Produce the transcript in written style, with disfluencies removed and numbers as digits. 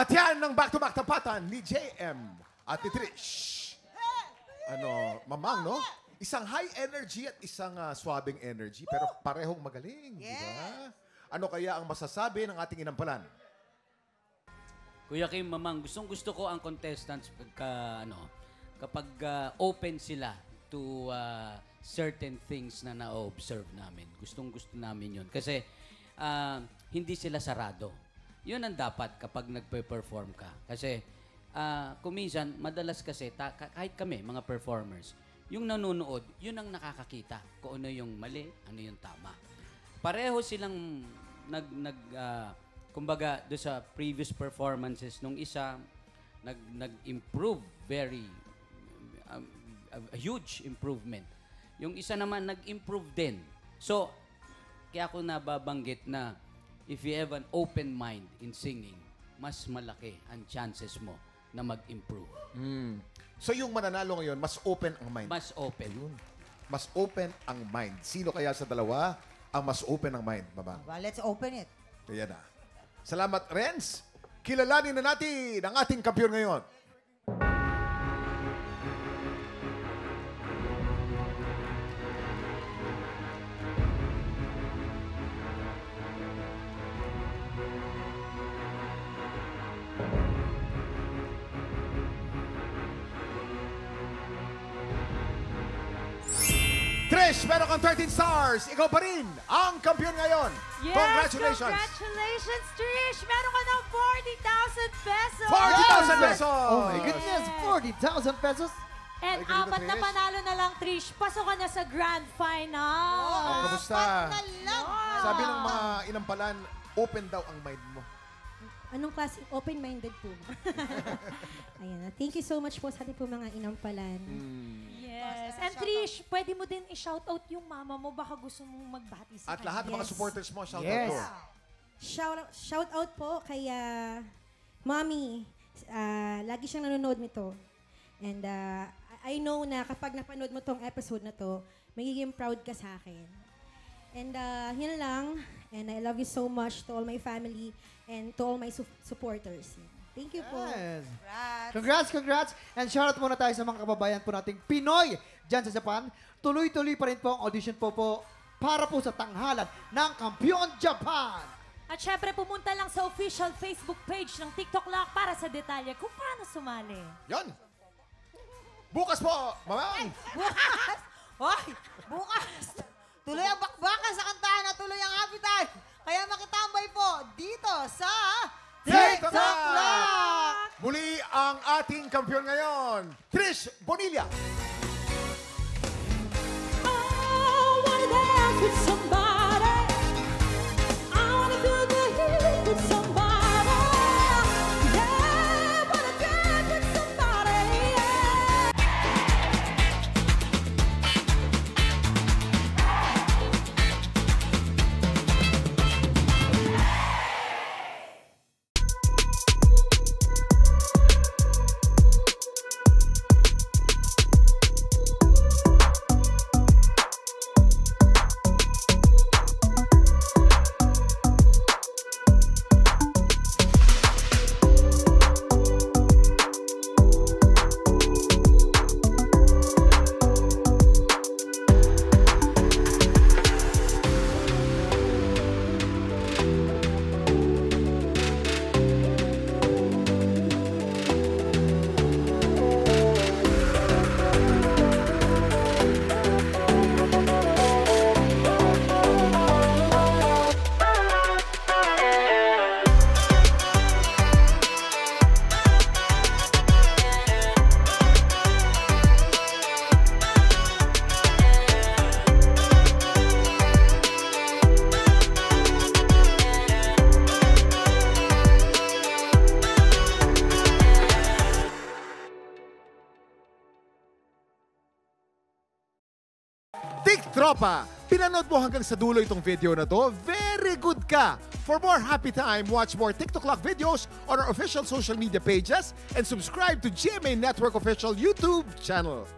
At yan ng back-to-back tapatan ni JM at ni Trish. Mamang, no? Isang high energy at isang swabing energy, pero parehong magaling, di ba? Ano kaya ang masasabi ng ating inampalan? Kuya Kim, Mamang, gustong-gusto ko ang contestants kapag open sila to certain things na na-observe namin. Gustong-gusto namin yun. Kasi hindi sila sarado. Yun ang dapat kapag nagpe-perform ka. Kasi kuminsan, madalas kasi, kahit kami, mga performers, yung nanonood, yun ang nakakakita kung ano yung mali, ano yung tama. Pareho silang kumbaga, do sa previous performances nung isa, nag-improve a huge improvement. Yung isa naman, nag-improve din. So, kaya ako nababanggit na if you have an open mind in singing, mas malaki ang chances mo na mag-improve. So yung mananalo ngayon, mas open ang mind. Mas open. Ayun. Mas open ang mind. Sino kaya sa dalawa ang mas open ang mind, Mamang? Well, let's open it. Kaya na. Salamat, Renz. Kilalanin na natin ang ating kampiyon ngayon. Trish, meron kang 13 stars. Ikaw pa rin ang kampiyon ngayon. Yes, Congratulations. Congratulations, Trish! Meron ka ng 40,000 pesos! 40,000 pesos! Oh my goodness, 40,000 pesos. And Ay, ganito, apat na Trish. panalo na lang, Trish. Pasok ka na sa grand final. Kamusta? Apat na lang. Sabi ng mga inampalan, open daw ang mind mo. Anong klase? Open-minded po. Ayan. Thank you so much po sa ating po mga inampalan. Yes. And Trish, pwede mo din i-shoutout yung mama mo. Baka gusto mong magbati sa At lahat ng mga Yes. supporters mo, shout Yes. out po. Shout out po kay Mommy. Lagi siyang nanonood nito. And I know na kapag napanood mo tong episode na to, magiging proud ka sa akin. And yun lang. And I love you so much to all my family and to all my supporters. Thank you po. Yes. Congrats. Congrats. And shoutout muna tayo sa mga kababayan po nating Pinoy dyan sa Japan. Tuloy-tuloy pa rin po ang audition po para po sa tanghalan ng Kampiyon Japan. At syempre, pumunta lang sa official Facebook page ng TikTok Lock para sa detalye kung paano sumali. Yon. Bukas po, Mamang. Bukas! Hoy! Bukas! Tuloy ang bakbakan sa kantahan at tuloy ang happy time. Kaya makitambay po dito sa TikTok TikTok Lock! Muli ang ating kampiyon ngayon, Trish Bonilla. I wanna dance with somebody. I wanna feel the heat with somebody. Yeah, wanna dance with somebody. Yeah. Tropa, pinanood mo hanggang sa dulo itong video na to? Very good ka! For more happy time, watch more TikTok Lock videos on our official social media pages and subscribe to GMA Network official YouTube channel.